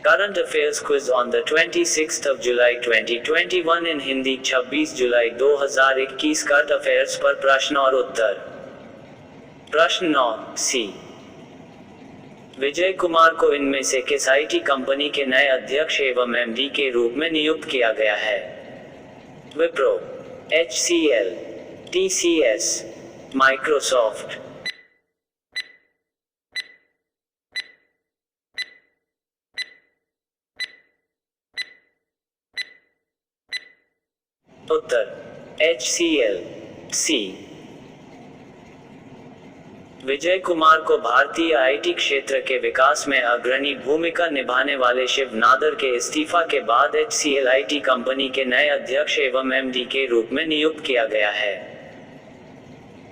Current Affairs Quiz on the 26th of July 2021 in Hindi 26 July 2021 current affairs पर प्रश्न और उत्तर। प्रश्न 9 सी। विजय कुमार को इनमें से किस आईटी कंपनी के नए अध्यक्ष एवं एमडी के रूप में नियुक्त किया गया है? Wipro, HCL, TCS, Microsoft. उत्तर HCL, सी। विजय कुमार को भारतीय आईटी क्षेत्र के विकास में अग्रणी भूमिका निभाने वाले शिव नादर के इस्तीफा के बाद HCL आईटी कंपनी के नए अध्यक्ष एवं एमडी के रूप में नियुक्त किया गया है।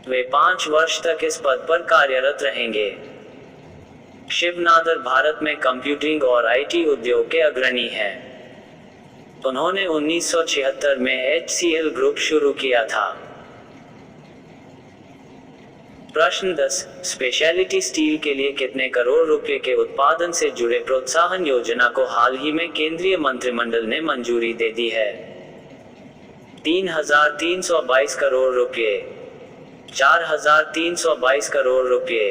वे 5 वर्ष तक इस पद पर कार्यरत रहेंगे। शिव नादर भारत में कंप्यूटिंग और आईटी उद्योग के अग्रणी हैं। उन्होंने 1976 में HCL ग्रुप शुरू किया था। प्रश्न 10 स्पेशलिटी स्टील के लिए कितने करोड़ रुपए के उत्पादन से जुड़े प्रोत्साहन योजना को हाल ही में केंद्रीय मंत्रिमंडल ने मंजूरी दे दी है? 3,322 करोड़ रुपए, 4,322 करोड़ रुपए,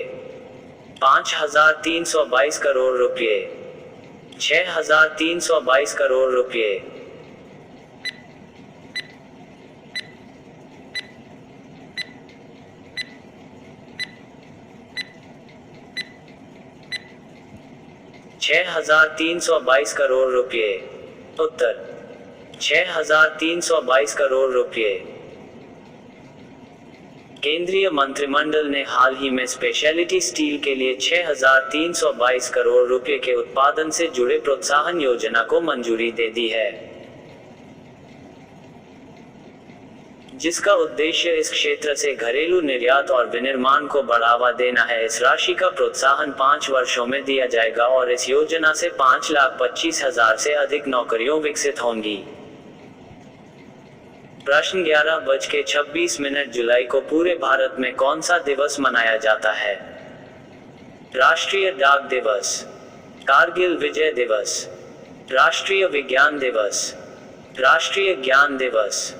5,322 करोड़ रुपए, 6,322 करोड़ रुपए। ₹6,322 करोड़ रुपए। उत्तर 6,322 करोड़ रुपए। केंद्रीय मंत्रिमंडल ने हाल ही में स्पेशलिटी स्टील के लिए 6,322 करोड़ रुपए के उत्पादन से जुड़े प्रोत्साहन योजना को मंजूरी दे दी है, जिसका उद्देश्य इस क्षेत्र से घरेलू निर्यात और विनिर्माण को बढ़ावा देना है। इस राशि का प्रोत्साहन 5 वर्षों में दिया जाएगा और इस योजना से 5,25,000 से अधिक नौकरियां विकसित होंगी। प्रश्न 11:26 जुलाई को पूरे भारत में कौन सा दिवस मनाया जाता है? राष्ट्रीय डाक दिवस, कारगिल विजय दिवस, राष्ट्रीय विज्ञान दिवस, राष्ट्रीय ज्ञान दिवस।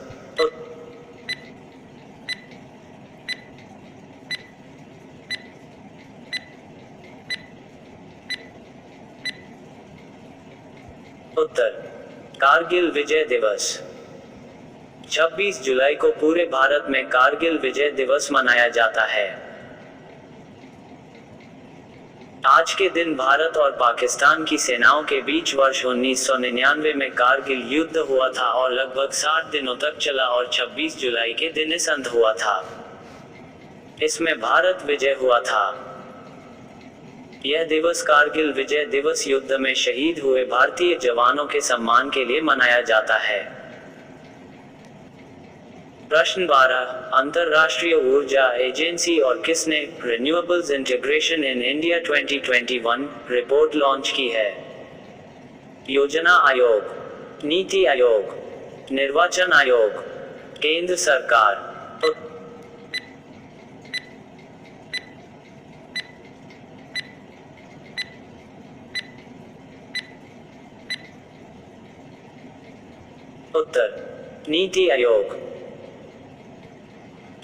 उत्तर कारगिल विजय दिवस। 26 जुलाई को पूरे भारत में कारगिल विजय दिवस मनाया जाता है। आज के दिन भारत और पाकिस्तान की सेनाओं के बीच वर्ष 1999 में कारगिल युद्ध हुआ था और लगभग 60 दिनों तक चला और 26 जुलाई के दिन इस अंत हुआ था। इसमें भारत विजय हुआ था। यह दिवस कारगिल विजय दिवस युद्ध में शहीद हुए भारतीय जवानों के सम्मान के लिए मनाया जाता है। प्रश्न 12 अंतर्राष्ट्रीय ऊर्जा एजेंसी और किसने renewables integration in India 2021 report launch की है? योजना आयोग, नीति आयोग, निर्वाचन आयोग, केंद्र सरकार। उत्तर नीति आयोग।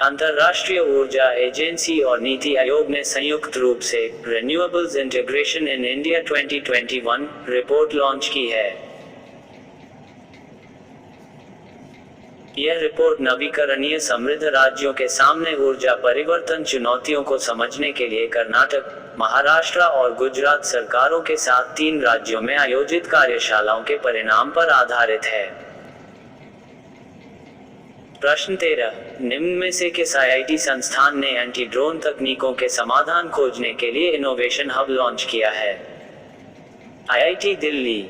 अंतर्राष्ट्रीय ऊर्जा एजेंसी और नीति आयोग ने संयुक्त रूप से renewables integration in India 2021 report launch की है। यह रिपोर्ट नवीकरणीय समृद्ध राज्यों के सामने ऊर्जा परिवर्तन चुनौतियों को समझने के लिए कर्नाटक, महाराष्ट्र और गुजरात सरकारों के साथ 3 राज्यों में आयोजित कार्यशालाओं के परिणाम पर आधारित है। प्रश्न 13 निम्न में से किस आईआईटी संस्थान ने एंटी ड्रोन तकनीकों के समाधान खोजने के लिए इनोवेशन हब लॉन्च किया है? IIT Delhi,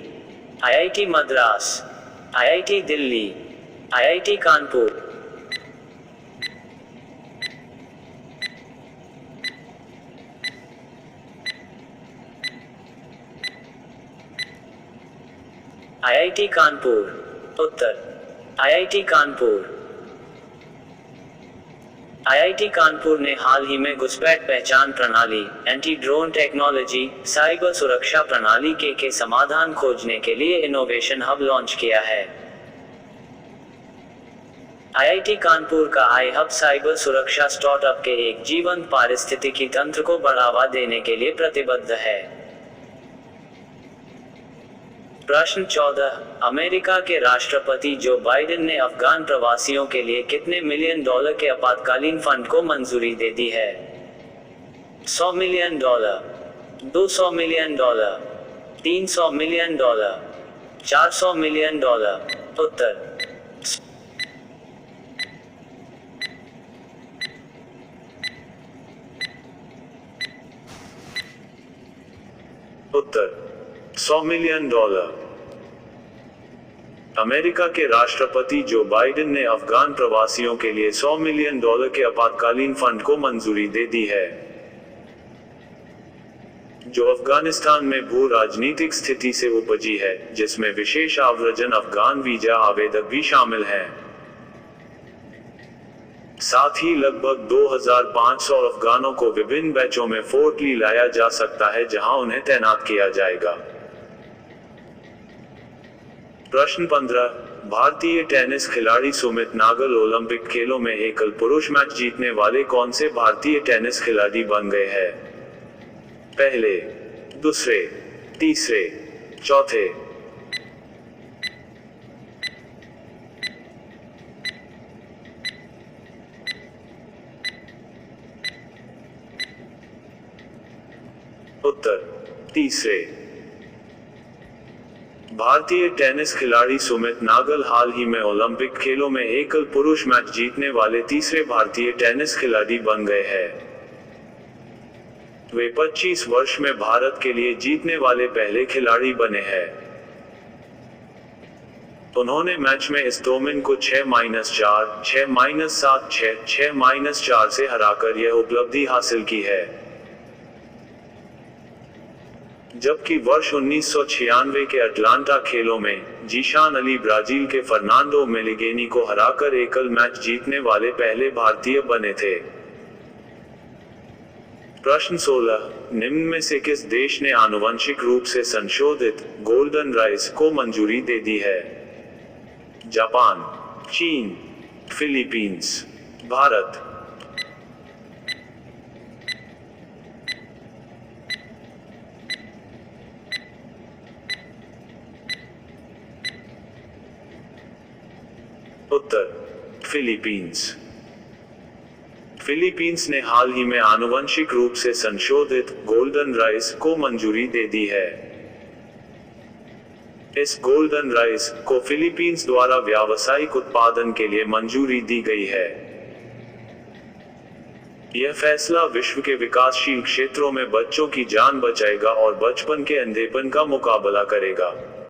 IIT Madras, IIT Delhi, IIT Kanpur. IIT Kanpur. उत्तर आईआईटी कानपुर। आईआईटी कानपुर ने हाल ही में घुसपैठ पहचान प्रणाली, एंटी ड्रोन टेक्नोलॉजी, साइबर सुरक्षा प्रणाली के समाधान खोजने के लिए इनोवेशन हब लॉन्च किया है। आईआईटी कानपुर का आई हब साइबर सुरक्षा स्टार्टअप के एक जीवंत पारिस्थितिकी तंत्र को बढ़ावा देने के लिए प्रतिबद्ध है। प्रश्न 14, अमेरिका के राष्ट्रपति जो बाइडेन ने अफगान प्रवासियों के लिए कितने मिलियन डॉलर के आपातकालीन फंड को मंजूरी दे दी है? $100 मिलियन, $200 मिलियन, $300 मिलियन, $400 मिलियन? उत्तर $100 मिलियन। अमेरिका के राष्ट्रपति जो बाइडेन ने अफगान प्रवासियों के लिए $100 मिलियन के आपातकालीन फंड को मंजूरी दे दी है, जो अफगानिस्तान में भू राजनीतिक स्थिति से उपजी है, जिसमें विशेष आव्रजन अफगान वीजा आवेदक भी शामिल हैं। साथ ही लगभग 2500 अफगानों को विभिन्न बैचों में फोर्ट ली लाया जा सकता है, जहां उन्हें तैनात किया जाएगा। प्रश्न 15, भारतीय टेनिस खिलाड़ी सुमित नागल ओलंपिक खेलों में एकल पुरुष मैच जीतने वाले कौन से भारतीय टेनिस खिलाड़ी बन गए हैं? पहले, दूसरे, तीसरे, चौथे? उत्तर तीसरे। भारतीय टेनिस खिलाड़ी सुमित नागल हाल ही में ओलंपिक खेलों में एकल पुरुष मैच जीतने वाले तीसरे भारतीय टेनिस खिलाड़ी बन गए हैं। वे 25 वर्ष में भारत के लिए जीतने वाले पहले खिलाड़ी बने हैं। उन्होंने मैच में इस्तोमिन को 6-4, 6-7, 6, 6-4 से हराकर यह उपलब्धि हासिल की है। जबकि वर्ष 1996 के अटलांटा खेलों में जीशान अली ब्राजील के फर्नांडो मेलिगेनी को हराकर एकल मैच जीतने वाले पहले भारतीय बने थे। प्रश्न 16, निम्न में से किस देश ने आनुवंशिक रूप से संशोधित गोल्डन राइस को मंजूरी दे दी है? जापान, चीन, फिलीपींस, भारत? उत्तर फिलीपींस। फिलीपींस ने हाल ही में आनुवंशिक रूप से संशोधित गोल्डन राइस को मंजूरी दे दी है। इस गोल्डन राइस को फिलीपींस द्वारा व्यावसायिक उत्पादन के लिए मंजूरी दी गई है। यह फैसला विश्व के विकासशील क्षेत्रों में बच्चों की जान बचाएगा और बचपन के अंधेपन का मुकाबला करेगा।